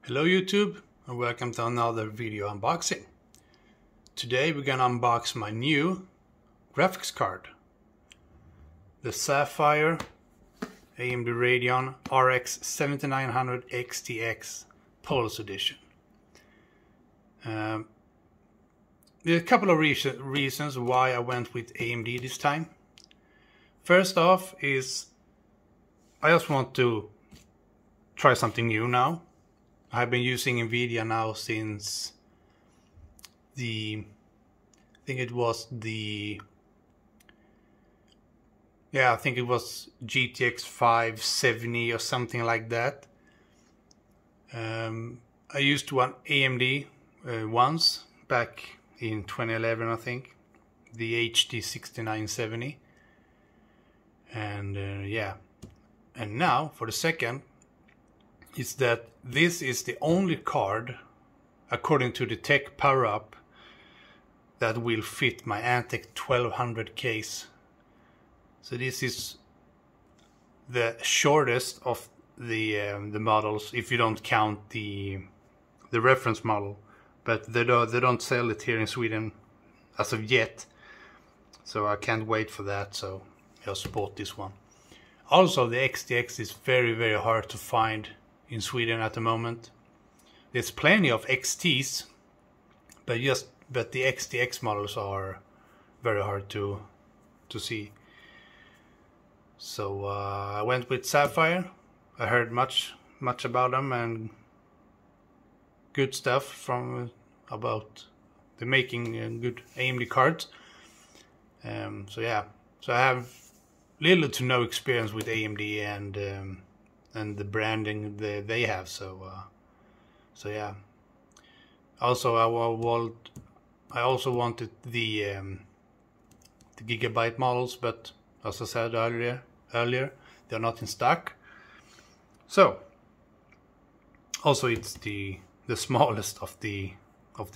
Hello YouTube and welcome to another video unboxing. Today we're gonna unbox my new graphics card. The Sapphire AMD Radeon RX 7900 XTX Pulse Edition. There are a couple of reasons why I went with AMD this time. First off is I just want to try something new now. I've been using NVIDIA now since I think it was GTX 570 or something like that. I used one AMD once back in 2011, I think, the HD 6970, and and now for the second is that this is the only card, according to the tech power up, that will fit my Antec 1200 case. So this is the shortest of the models, if you don't count the reference model, but they don't sell it here in Sweden as of yet, so I can't wait for that. So I'll support this one. Also, the XTX is very hard to find in Sweden at the moment. There's plenty of XTs, but the XTX models are very hard to see. So I went with Sapphire. I heard much about them and good stuff about the making good AMD cards. So I have little to no experience with AMD and the branding they have. So yeah. Also, I also wanted the Gigabyte models, but as I said earlier, they're not in stock. So also it's the smallest of the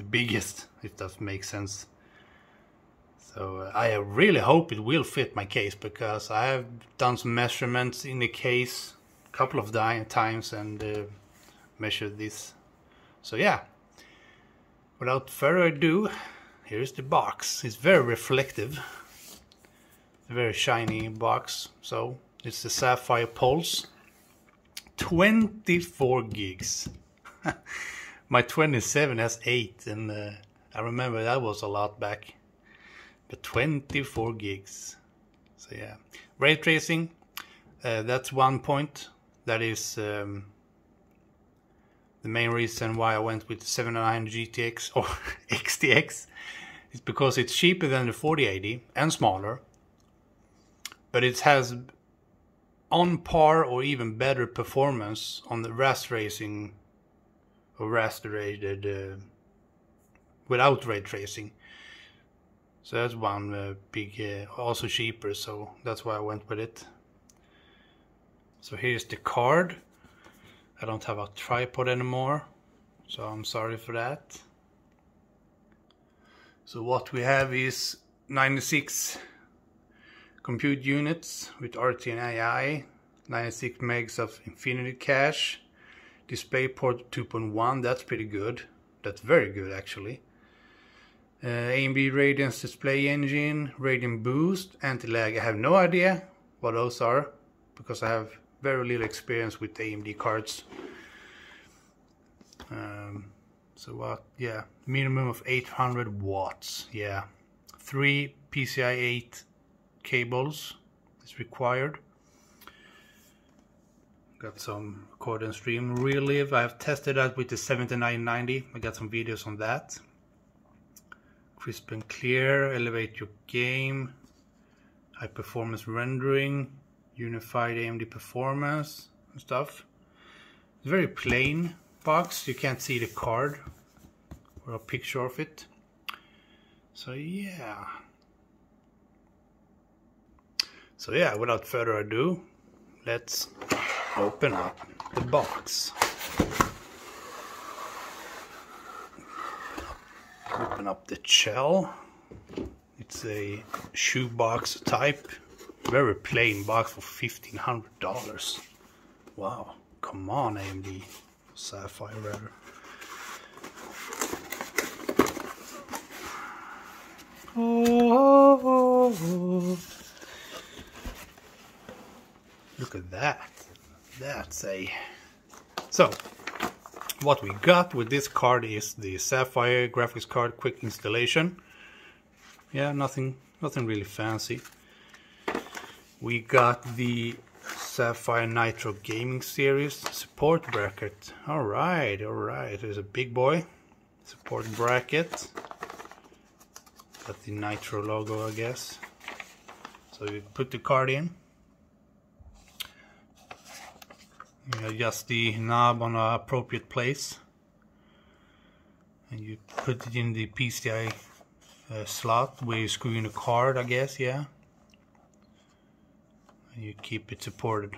biggest, if that makes sense. So I really hope it will fit my case, because I have done some measurements in the case a couple of times and measured this. So yeah, without further ado, here's the box. It's very reflective, a very shiny box. So it's the Sapphire Pulse, 24 gigs. My 27 has 8, and I remember that was a lot back, but 24 gigs. So yeah, ray tracing, that's one point. That is the main reason why I went with the 7900 GTX or XTX. It's because it's cheaper than the 4080 and smaller, but it has on par or even better performance on the ray tracing or rasterized without ray tracing. So that's one big, also cheaper, so that's why I went with it. So here's the card. I don't have a tripod anymore, so I'm sorry for that. So what we have is 96 compute units with RTX, 96 megs of infinity cache, DisplayPort 2.1, that's pretty good. That's very good actually. AMD Radeon's display engine, Radeon Boost, anti-lag. I have no idea what those are, because I have very little experience with AMD cards. So what? Yeah, minimum of 800 watts. Yeah, 3 PCI 8 cables is required. Got some record and stream relive. I've tested that with the 7990. I got some videos on that. Crisp and clear, elevate your game, high performance rendering, unified AMD performance and stuff. It's a very plain box. You can't see the card or a picture of it. So yeah. Without further ado, let's open up the box. Open up the shell. It's a shoebox type, very plain box for $1,500. Wow, come on AMD. Sapphire rather. Oh, look at that. That's a... So, what we got with this card is the Sapphire graphics card quick installation. Yeah, nothing really fancy. We got the Sapphire Nitro Gaming Series support bracket. Alright, there's a big boy support bracket. Got the Nitro logo, I guess. So you put the card in. You adjust the knob on an appropriate place. And you put it in the PCI slot where you screw in the card, I guess, yeah. And you keep it supported.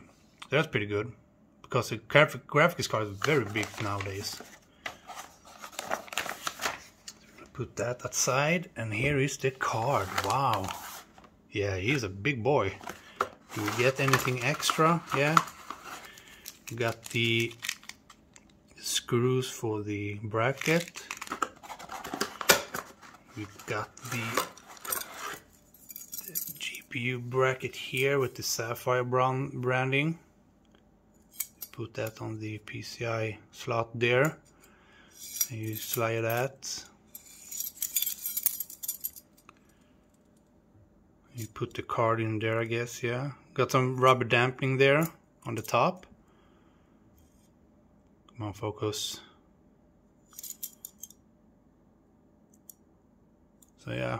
That's pretty good, because the graphics card is very big nowadays. Put that aside, and here is the card. Wow. Yeah, he's a big boy. Do we get anything extra? Yeah. We got the screws for the bracket. We've got the GPU bracket here with the Sapphire branding. Put that on the PCI slot there. And you slide that. You put the card in there, I guess, yeah. Got some rubber damping there on the top. Come on, focus. So yeah,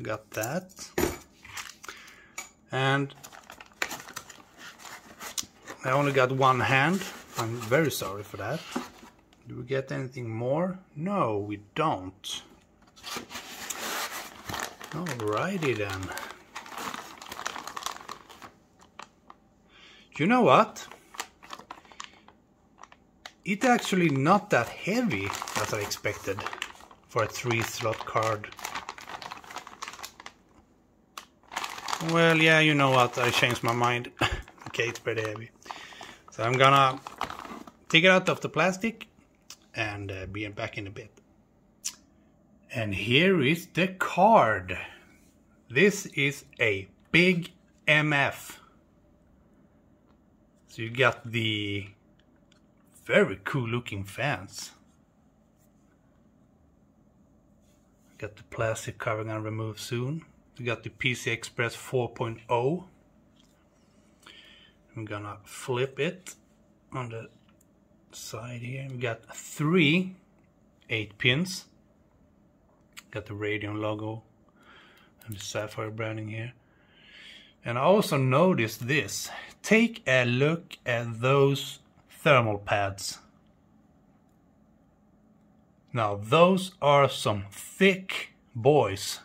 got that. And I only got one hand. I'm very sorry for that. Do we get anything more? No, we don't. Alrighty then. You know what? It's actually not that heavy as I expected for a 3-slot card. Well, yeah, you know what? I changed my mind. Okay, it's pretty heavy. So I'm gonna take it out of the plastic and be back in a bit. And here is the card. This is a big MF. So you got the very cool looking fans. Got the plastic cover gonna remove soon. We got the PCI Express 4.0. I'm gonna flip it on the side here. We got 3 8-pins. Got the Radeon logo and the Sapphire branding here. And I also noticed this. Take a look at those thermal pads. Now those are some thick boys.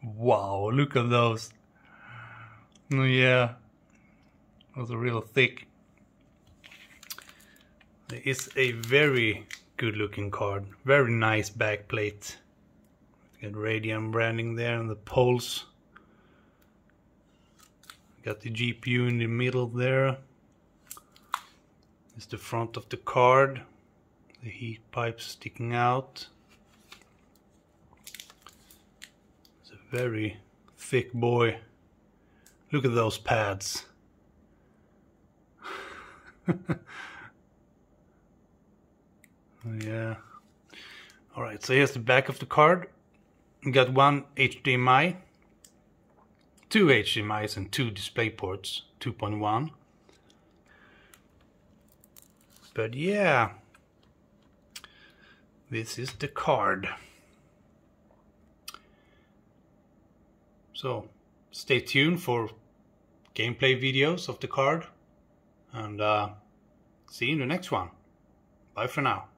Wow, look at those. Oh yeah, those are real thick. It's a very good looking card. Very nice back plate. Got Radeon branding there on the poles. Got the GPU in the middle there. It's the front of the card. The heat pipes sticking out. It's a very thick boy. Look at those pads. Yeah. Alright, so here's the back of the card. We got one HDMI, 2 HDMIs and 2 display ports, 2.1. But yeah, this is the card. So stay tuned for gameplay videos of the card, and see you in the next one. Bye for now.